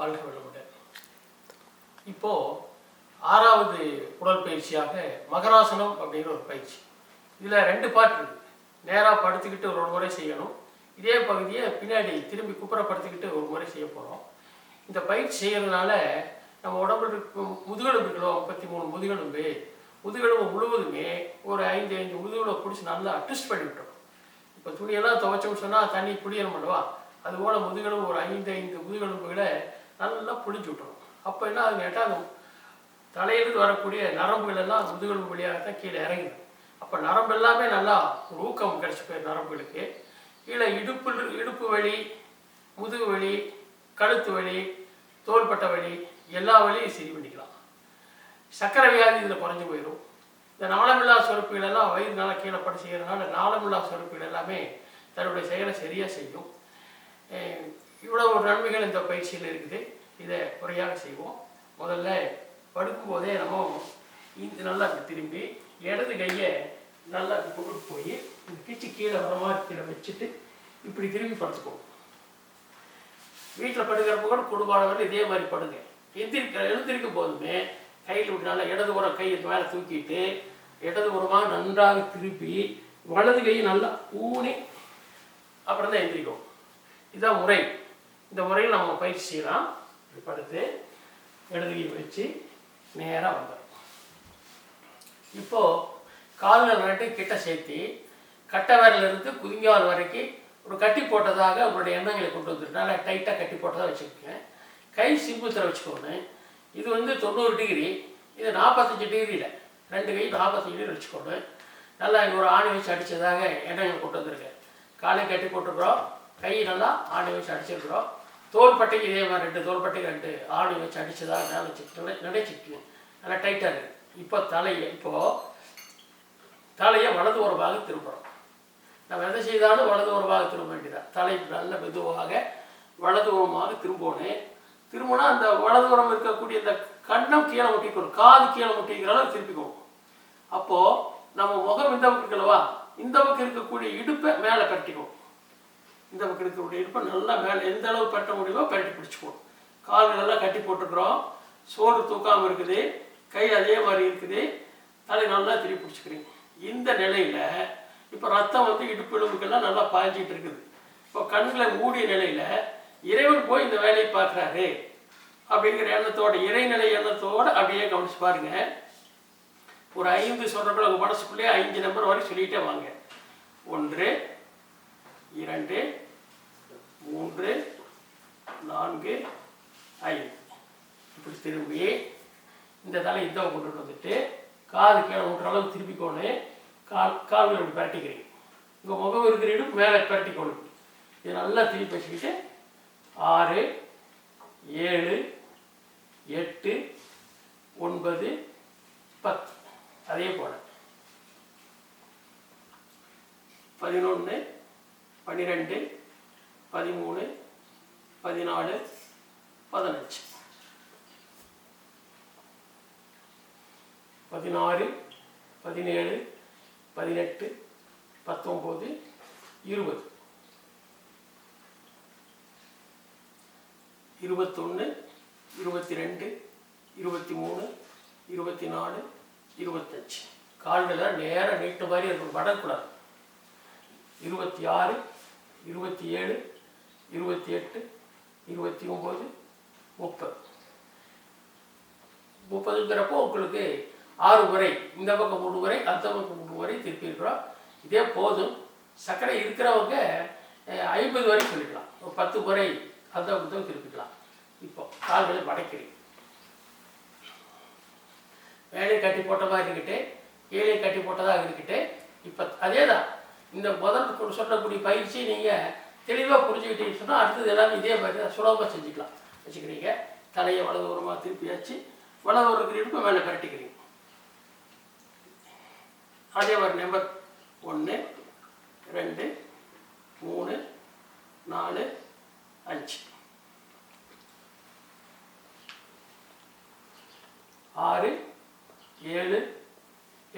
வாழ்க்கை வளமுடன். இப்போது 6வது உடற்பயிற்சியாக மகராசனம் அப்படிங்கிற ஒரு பயிற்சி. இதில் 2 பார்ட் இருக்குது. நேராக படுத்துக்கிட்டு ஒரு முறை செய்யணும். இதே பகுதியை பின்னாடி திரும்பி குப்புறப்படுத்திக்கிட்டு ஒரு முறை செய்ய போகிறோம். இந்த பயிற்சி செய்கிறதுனால நம்ம உடம்புல முதுகெலும்பு இருக்கிறோம், 33 முதுகெலும்பு. முதுகெலும்பு முழுவதுமே ஒரு 5 முதுகெலும்பை பிடிச்சி நல்லா ட்விஸ்ட் பண்ணி விட்டுரும். இப்போ துணியெல்லாம் துவைச்சோம்னு சொன்னால் தண்ணி புளியணும் பண்ணுவா, அதுபோல் முதுகெலும்பு ஒரு 5 முதுகெலும்புகளை நல்லா புளிஞ்சு விட்டுரும். அப்போ என்ன அது கேட்டால் அந்த தலையிலிருந்து வரக்கூடிய நரம்புகள் எல்லாம் முதுகெலும்பு வழியாகத்தான் கீழே இறங்கிடும். அப்போ நரம்பு எல்லாமே நல்லா ஒரு ஊக்கம் கிடச்சி போயிடும் நரம்புகளுக்கு. கீழே இடுப்பு வலி, முதுகு வலி, கழுத்து வலி, தோள்பட்டை வலி எல்லா வலியும் சரி பண்ணிக்கலாம். சர்க்கரை வியாதி இதில் குறைஞ்சி போயிடும். இந்த நாளமில்லா சுரப்புகள் எல்லாம் வயிறுனால கீழே பட்டு செய்கிறதுனால நாளமில்லா சுரப்புகள் எல்லாமே தன்னுடைய செயலை சரியாக செய்யும். இவ்வளோ ஒரு நன்மைகள் இந்த பயிற்சியில் இருக்குது. இதை குறையாக செய்வோம். முதல்ல படுக்கும்போதே நம்ம இந்த நல்லா திரும்பி இடது கையை நல்லா கொண்டு போய் இந்த கிச்சு கீழே வர மாதிரி கீழே வச்சுட்டு இப்படி திரும்பி படுத்துக்குவோம். வீட்டில் படுக்கிறப்ப கூட குடும்பமானவர்கள் இதே மாதிரி படுங்க. எழுந்திருக்கும் போதுமே கையில் விட்டு நல்லா இடதுபுறம் கையை மேலே தூக்கிட்டு இடதுபுறமாக நன்றாக திருப்பி வலது கையை நல்லா ஊனி அப்புறம் தான் எழுந்திரிக்கும். இதுதான் முறை. இந்த முறையில் நம்ம பயிற்சி செய்யலாம். படுத்து இடது கையை வச்சு நேராக வந்துடும். இப்போது கால்கள் 2 கிட்ட சேர்த்து கட்டை விரலிருந்து குதிங்கால் வரைக்கும் ஒரு கட்டி போட்டதாக உங்களுடைய எண்ணங்களை கொண்டு வந்துருக்கு. நல்லா டைட்டாக கட்டி போட்டதாக வச்சுக்கோங்க. கை சிம்புத்தில் வச்சுக்கோங்க. இது 90 டிகிரி, இது 45 டிகிரியில் 2 கை 45 டிகிரி வச்சுக்கோங்க. நல்லா இங்கே ஒரு ஆணி வச்சு அடித்ததாக எண்ணங்களை கொண்டு வந்துருக்கேன். காலை கட்டி போட்டுருக்குறோம், கை நல்லா ஆணி வச்சு அடிச்சிருக்கிறோம். தோள்பட்டைக்கு இதே மாதிரி 2 தோள்பட்டைக்கு 2 ஆணி வச்சு அடித்ததாக மேலே வச்சுக்கிட்டு நினைச்சிக்கணும். நல்லா டைட்டாக இருக்குது. இப்போ தலையை வலது ஒரு பாகம் திரும்புகிறோம். நம்ம எதை செய்தாலும் வலது ஒரு பாகம் திரும்ப வேண்டியதான். தலை நல்ல மெதுவாக வலது உரமாக திரும்பணும். திரும்பினா அந்த வலது உரம் இருக்கக்கூடிய இந்த கண்ணம் கீழே முட்டிக்கணும், காது கீழே முட்டிக்கிற அளவு திருப்பிக்கணும். அப்போது நம்ம முகம் இந்த பக்கம் இருக்கலவா, இந்த பக்கம் இருக்கக்கூடிய இடுப்பை மேலே கட்டிக்கணும். இந்த பக்கம் இருக்கக்கூடிய இடுப்பை நல்லா மேலே எந்த அளவு கட்ட முடியுமோ கட்டி பிடிச்சிக்கணும். கால்கள் எல்லாம் கட்டி போட்டுக்கிறோம். சோறு தூக்காமல் இருக்குது, கை அதே மாதிரி இருக்குது, தலை நல்லா திருப்பி பிடிச்சிக்கிறீங்க. இந்த நிலையில் இப்போ ரத்தம் இடுப்பு எலும்புக்கெல்லாம் நல்லா பாய்ஞ்சிட்டு இருக்குது. இப்போ கண்களை மூடிய நிலையில் இறைவன் போய் இந்த வேலையை பார்க்குறாரு அப்படிங்கிற எண்ணத்தோட, இறைநிலை எண்ணத்தோடு அப்படியே கவனிச்சு பாருங்க. ஒரு 5 சொல்கிறப்ப உங்கள் மனசுக்குள்ளேயே 5 நம்பர் வரை சொல்லிகிட்டே வாங்க. 1 2 3 4 5 இப்படி திரும்பி இந்த தலை இதை கொண்டுட்டு வந்துட்டு காது கீழே விட்டுற அளவு திருப்பிக்கோணும். கால்கள் இப்படி பரட்டிக்கிறீங்க. உங்கள் முகம் இருக்கிற இடுப்பு மேலே பரட்டிக்கணும். இது நல்லா திருப்பி வச்சுக்கிட்டு 6 7 8 9 10 அதே போல் 11 12 13 14 15 16 17 18 19 20 21 22 23 24 25 கால்களை நேராக நீட்ட மாதிரி இருக்கும், படக்கூடாது. 26 27 28 29 30 30ங்கிறப்போ உங்களுக்கு 6 முறை இந்த பக்கம் 3 முறை அந்த பக்கம் 3 முறை திருப்பி இருக்கிறோம். இதே போதும். சர்க்கரை இருக்கிறவங்க 50 வரை சொல்லிக்கலாம். ஒரு 10 முறை அந்த பக்கம் திருப்பிக்கலாம். இப்போ கால்களை மடக்கிறீங்க. மேலே கட்டி போட்ட மாதிரி இருக்கிட்டு கீழே கட்டி போட்டதாக இருக்கிட்டு இப்போ அதே தான். இந்த முதல் சொல்லக்கூடிய பயிற்சி நீங்கள் தெளிவாக புரிஞ்சுக்கிட்டீங்கன்னு சொன்னால் அடுத்தது எல்லாமே இதே மாதிரி தான் சுலபமாக செஞ்சுக்கலாம். வச்சுக்கிறீங்க. தலையை வலது ஓரமாக திருப்பி வச்சு வலது ஒரு இடுப்பு மேலே பரட்டிக்கிறீங்க. அதே மாதிரி நம்பர் 1 2 3 4 5 6 7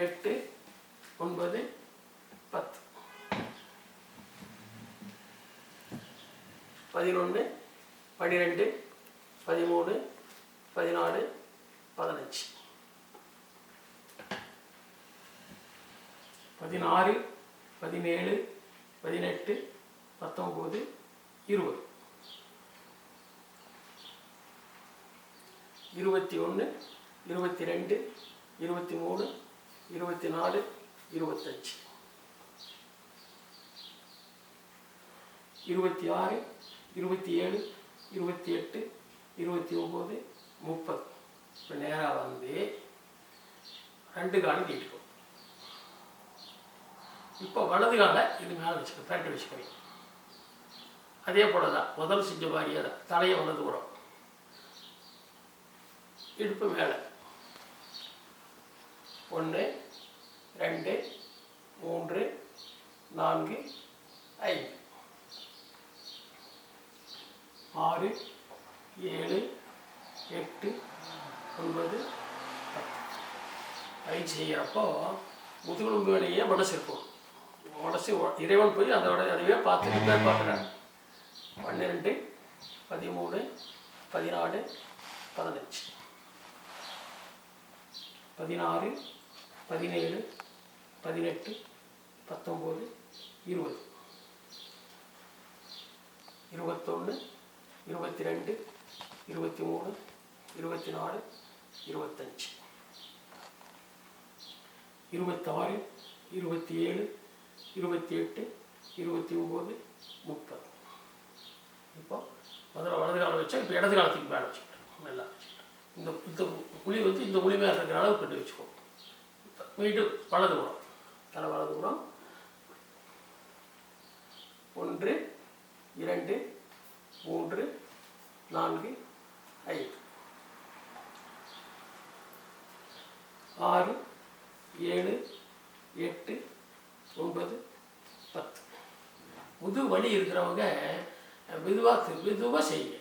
8 9 10 11 12 13, 14, 15, 16, 17, 18, 19, 20, 21, 22, 23, 24, 25, 26, 27, 28, 29, 30. இப்போ நேராக வந்து 2 காலம் நீட்டிக்கும். இப்போ வலது காலை இது மேலே வச்சுக்க தட்டி வச்சுக்கிறீங்க. அதே போல தான் முதல் செஞ்ச மாதிரியே தான். தலையை வலது புறம், இடுப்பு மேலே 1, 2, 3, 4, 5, 6, 7, 8, 9, 10. பயிற்சி செய்கிறப்போ முதுகுழும்பு வேலையே மனசு இருக்கும். மனசு இறைவன் போய் அதுவே பார்த்துக்கிறார். 12, 13, 14, 15, 16, 17, 18, 19, 20, 21, 22, 23, 24, 25, 26, 27, 28, 29, 30. இப்போ முதல்ல வலது காலம் வச்சா இப்போ இடது காலத்துக்கு மேலே வச்சுக்கிட்டேன். நல்லா வச்சுக்கிட்டேன். இந்த குழி வந்து இந்த குழி மேலே இருக்கிற அளவு கட்டி வச்சுக்கோ. மீண்டும் வலது புறம், தலை வலது புறம் 1, 2, 3, 4, 5, 6, 7, 8, 9, 10. முதுகு வலி இருக்கிறவங்க மெதுவாக செய்யுங்க.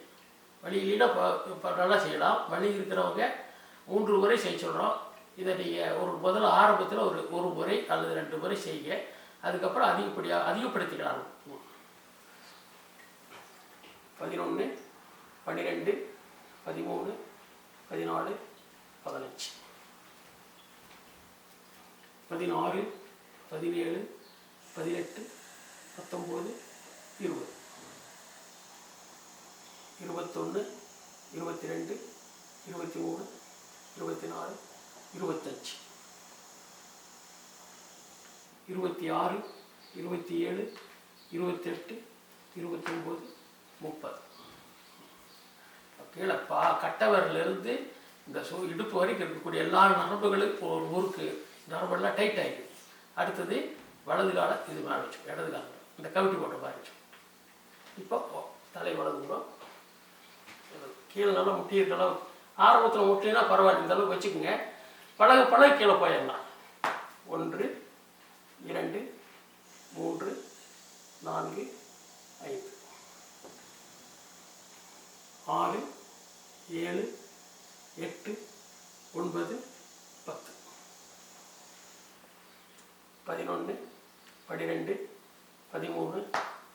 வலி இல்லைன்னா இப்போ நல்லா செய்யலாம். வலி இருக்கிறவங்க 3 முறை செய்ய சொல்கிறோம். இதை நீங்கள் முதல்ல ஆரம்பத்தில் ஒரு முறை அல்லது 2 முறை செய்யுங்க. அதுக்கப்புறம் அதிகப்படுத்திக்கலாம். 11, 12, 13, 14, 15, 16, 17, 18, 19, 20, 21, 22, 23, 24, 25, 26, 27, 28, 29, 30. கீழே கட்டவரிலிருந்து இந்த இடுப்பு வரைக்கும் இருக்கக்கூடிய எல்லா நரம்புகளும் ஒரு ஊருக்கு நரம்பெல்லாம் டைட் ஆகிடும். அடுத்தது வலது காலை இது மேலே வச்சோம், இடது காலம் இந்த கவிட்டி போட்ட மாதிரி வச்சோம். இப்போ தலை வலது புறம் கீழே நல்லா முட்டி இருக்கலாம். ஆரம்பத்தில் முட்டினா பரவாயில்ல, இந்த அளவுக்கு வச்சுக்கோங்க. பழக கீழே போயிடலாம். 1, 2, 3, 4, 5, 6, 7, 8, 9, 10, 11, 12, 13,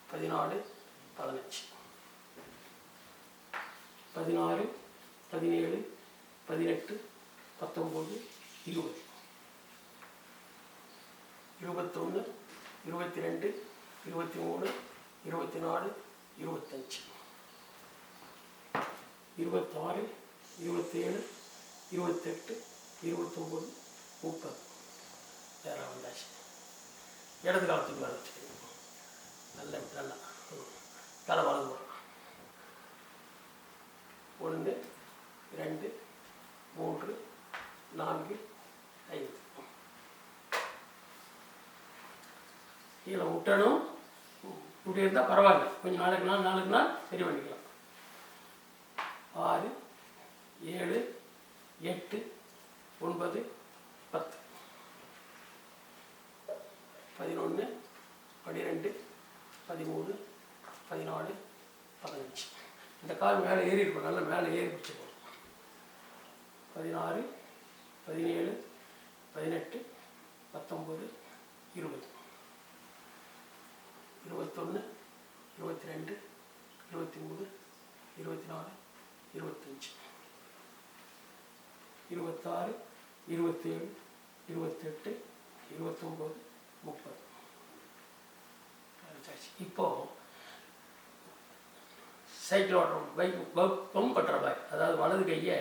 14, 15, 16, 17, 18, 19, 20, 21, 22, 23, 24, 25, 26, 27, 28, 29, 30. நேராக வந்தாச்சு. இடது காலத்துக்கு மேலே வச்சுக்கணும். நல்லா தலை வலது போகிறோம். 1, 2, 3, 4, 5. கீழே விட்டணும். இப்படி இருந்தால் பரவாயில்ல, கொஞ்சம் நாளுக்கு நாள் சரி பண்ணிக்கலாம். 6, 7, 8, 9, 10, 11, 12, 13, 14, 15. இந்த கால் மேலே ஏறி இருக்கும். நல்லா மேலே ஏறி பிடிச்சிக்கும். 16, 17, 18, 19, 20, 21, 22, 23, 24, 25. 26, 27, 28, 29, 30. இப்போ சைக்கிள் ஓட்டுறோம், பைக் பம்ப் பண்ணுற பாய், அதாவது வலது கையை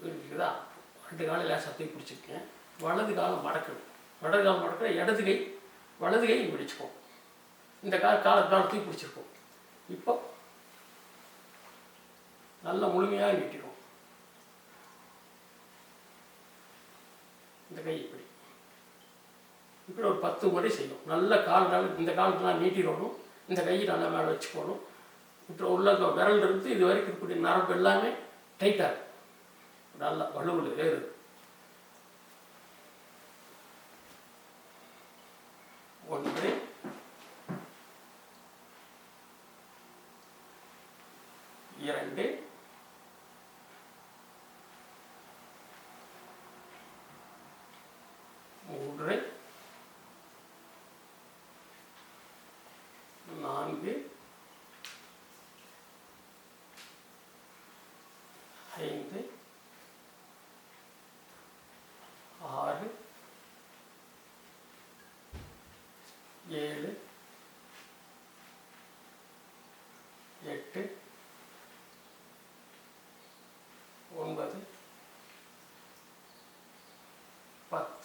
இருக்குதா, 2 காலம் லேசாக தூக்கி பிடிச்சிருக்கேன். வலது காலம் மடக்கணும், வலது காலம் மடக்கிற இடது கை வலது கை பிடிச்சிப்போம். இந்த காலை தூக்கி பிடிச்சிருப்போம். இப்போ நல்லா முழுமையாக நீட்டிடும். இந்த கை இப்படி இப்படி ஒரு 10 முறை செய்யும். நல்ல கால் இந்த காலத்துலாம் நீட்டிடணும். இந்த கையை நல்லா மேலே வச்சுக்கணும். இப்போ உள்ள விரல் இருந்து இது வரைக்கும் இருக்கக்கூடிய நரம்பு எல்லாமே டைட்டாக இருக்கும். நல்லா வலுவில் ஏறுது. 1, 2, 3, 4, 5, 6, 7, 8, 9, 10.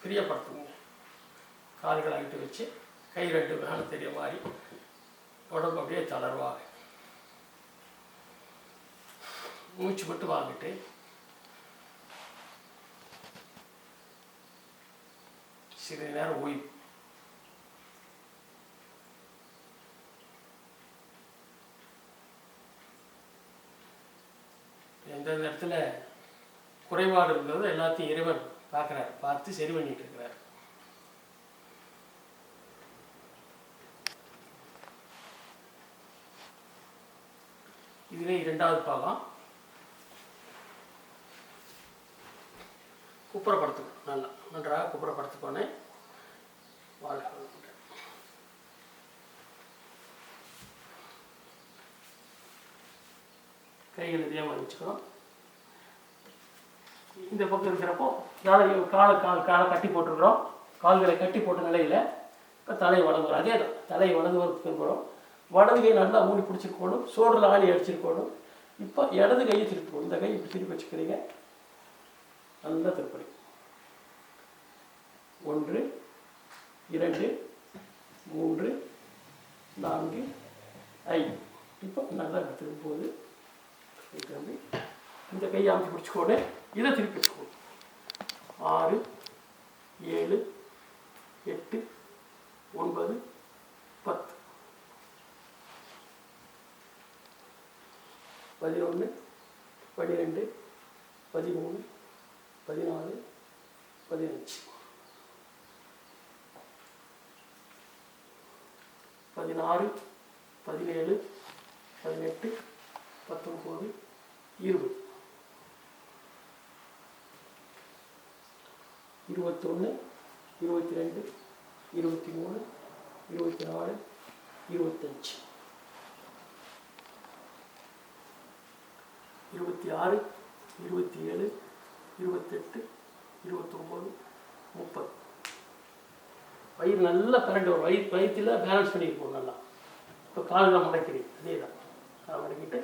பிரியப்படுத்துங்க. கால்களை அங்கிட்டு வச்சு கை 2 மேலே தெரிய மாதிரி உடம்பு அப்படியே தளர்வாக மூச்சு மட்டும் வாங்கிட்டு சிறிது நேரம் ஓய்வு. எந்தெந்த இடத்துல குறைபாடு இருந்தது எல்லாத்தையும் இறைவன் பார்க்குறாரு, பார்த்து சரி பண்ணிட்டு இருக்கிறார். இதுவே 2வது பாகம். குப்புறப்படுத்துக்கணும், நல்லா நன்றாக குப்புறப்படுத்திக்கோனே. கைகள் இதே மாதிரி வச்சுக்கணும். இந்த பக்கம் இருக்கிறப்போ காலை கட்டி போட்டுருக்குறோம். கால்களை கட்டி போட்ட நிலையில் இப்போ தலையை வலது, அதே தான் தலையை வலது வரத்துக்கு இருக்கிறோம். வலது கை நல்லா மூடி பிடிச்சிருக்கணும், சோடில் ஆணி அடிச்சிருக்கணும். இப்போ இடது கையை திருப்பணும். இந்த கை இப்படி திருப்பி வச்சுக்கிறீங்க, நல்லா திருப்பி. 1, 2, 3, 4, 5. இப்போ நல்லா திரும்பும்போது இந்த கையை அமைச்சு பிடிச்சிக்கோடு, இதை திருப்பி வச்சுக்கோங்க. 6, 7, 8, 9, 10, 11, 12, 13, 14, 15, 16, 17, 18, 19, 20, 21, 22, 23, 24, 25, 26, 27, 28, 29, 30. வயிறு நல்லா கரண்ட் வரும். வயிற்றில் பேலன்ஸ் பண்ணியிருப்போம் நல்லா. இப்போ கால்களை மடக்கிறீங்க, அதே தான். காலை மடக்கிட்டு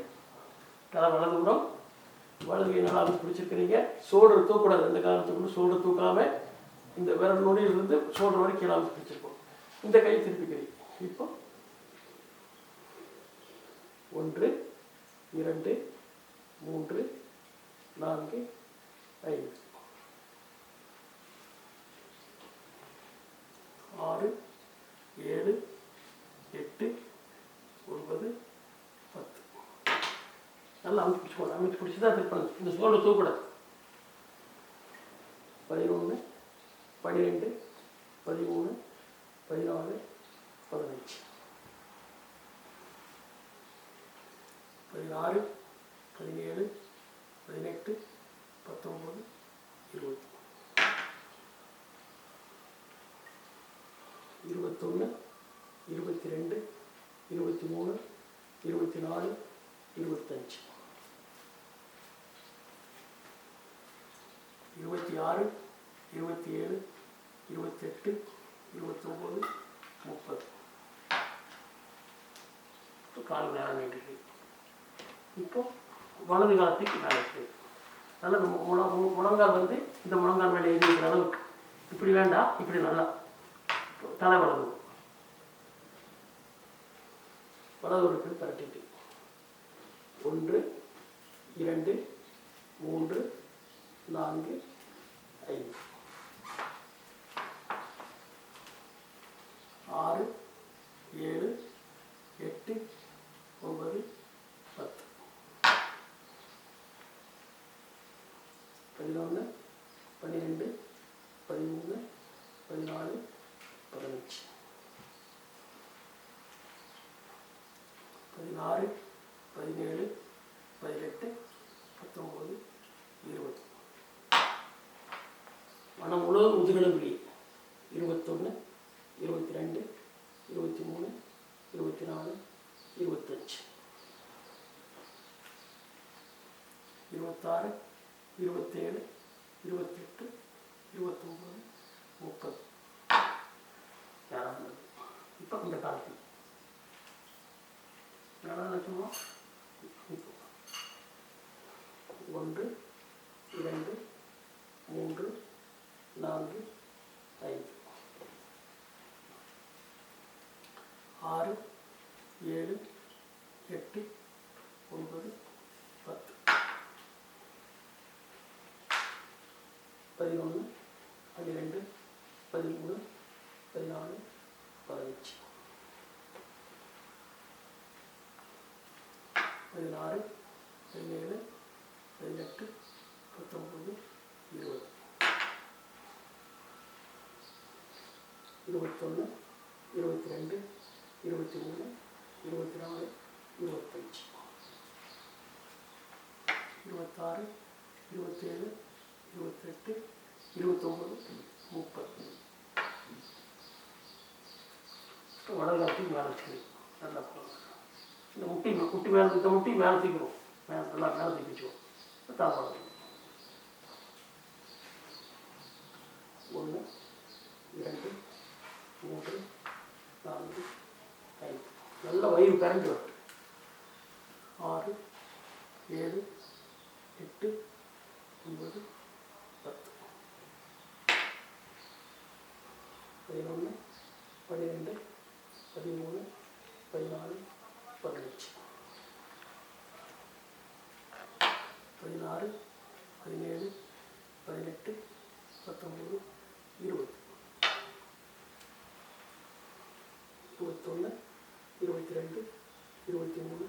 தலை வலதுபுறம், வலது கை நல்லா பிடிச்சிருக்கிறீங்க. சோல்டர் தூக்கக்கூடாது. இந்த காலத்துக்குள்ள சோல்டர் தூக்காமல் இந்த விரல் நொடியிலிருந்து சோல்டர் வரைக்கும் கீழே பிடிச்சிருப்போம். இந்த கையை திருப்பிக்கிறீங்க. இப்போ 1, 2, 3, 4, 5, 6, 7, 8, 9, 10. நல்லா அமைச்சு பிடிச்சிக்கோங்க. அமைச்சு பிடிச்சி தான் திருப்பணும். இந்த சோல்டர் தூக்கக்கூடாது. 11, 12, 13, 14, 15, 16, 17, 18, 19, 20, 21, 22, 23, 24, 25, 26, 27, 28, 29, 30. கால் நேரம் நீட்டிருக்கு. இப்போ வலது காலத்துக்கு மேலே இருக்குது. நல்லா முழங்கால் வந்து இந்த முழங்கால் மேலே ஏறி இருக்கிற அளவுக்கு. இப்படி வேண்டாம், இப்படி நல்லா தலை வலது ஒரு பரட்டிட்டு 1, 2, 3, 4, 5, 6, 7, 8, 9, 10, 11, 12, 13, 14, 15, 16, 17, 18, 19, 20. மனம் முழுவதும் முதுகெலும்புலி 21, 22, 23, 24, 25, 26, 27, 28, 29, 30. யாராவது இப்போ இந்த காலத்தில் நடந்துச்சுமா 1, 2, 3, 4, 5, 6, 7, 8, 9, 10, 11, 12, 13, 14, 15, 16, 17, 18, 19, 20, 21, 22, 23, 24, 25, 26, 27, 28, 29, 30. வடகாலத்துக்கு மேலே வச்சுக்கணும். நல்லா இந்த முட்டி மேலே இந்த முட்டி மேலே தூக்கணும். நல்லா மேலே தூக்கி வச்சுக்கணும். தாப்பாடு 1, 2, 3, 4, 5. நல்ல வயிறு கரண்ட் வரும். 6, 7, 8, 9, 10, 11, 12, 13, 14, 15, 16, 17, 18, 19, 20, 21, 22, 23,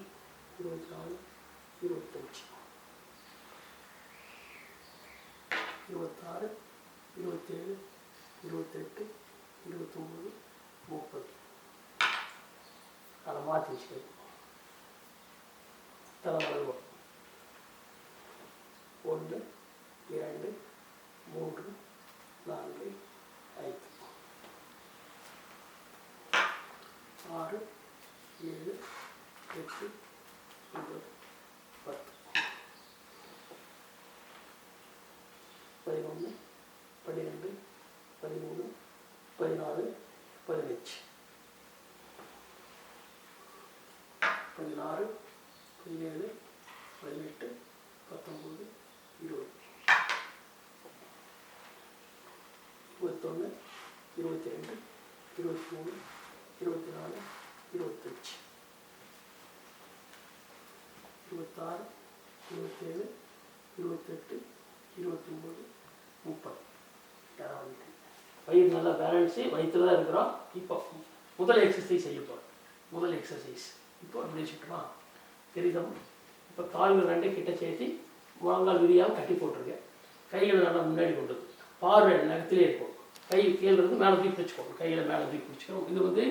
24, 25, 26, 27, 28, 29, 30. அதை மாற்றி வச்சுக்கணும். தலை வளர்வோம். 1, 2, 3, 4, 5, 6, 7, 8, 9, 10, 11, 12, 13, 14, 15, 16, 17, 18, 19, 20, 21, 22, 23, 24, 25, 26, 27, 28, 29, 30. வயிறு நல்லா பேலன்ஸு வயிற்று தான் இருக்கிறோம். இப்போ முதல் எக்ஸசைஸ் செய்ய போகிறோம். முதல் எக்ஸசைஸ் இப்போ எப்படி வச்சுக்கிட்டோமா தெரியுதம். இப்போ கால்கள் ரெண்டே கிட்ட சேர்த்து முழங்கால் விரியாக கட்டி போட்டிருக்கேன். கைகளை நல்லா முன்னாடி கொண்டு பார்வை நகத்திலே இருக்கும். கை கீழே இருந்து மேலே தூக்கி பிடிச்சிக்கணும். கையில் மேலே தூக்கி பிடிச்சிக்கணும். இது வந்து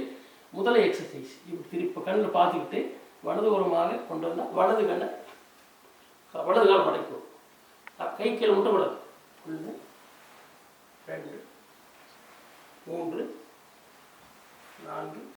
முதல் எக்ஸசைஸ். இப்படி திருப்பி கண்ணில் பார்த்துக்கிட்டு வலது உரமாக கொண்டு வந்தால் வலது கண்ணை வலது கால் படைக்கணும். கை கீழே மட்டும் விடாது. 1, 2, 3, 4,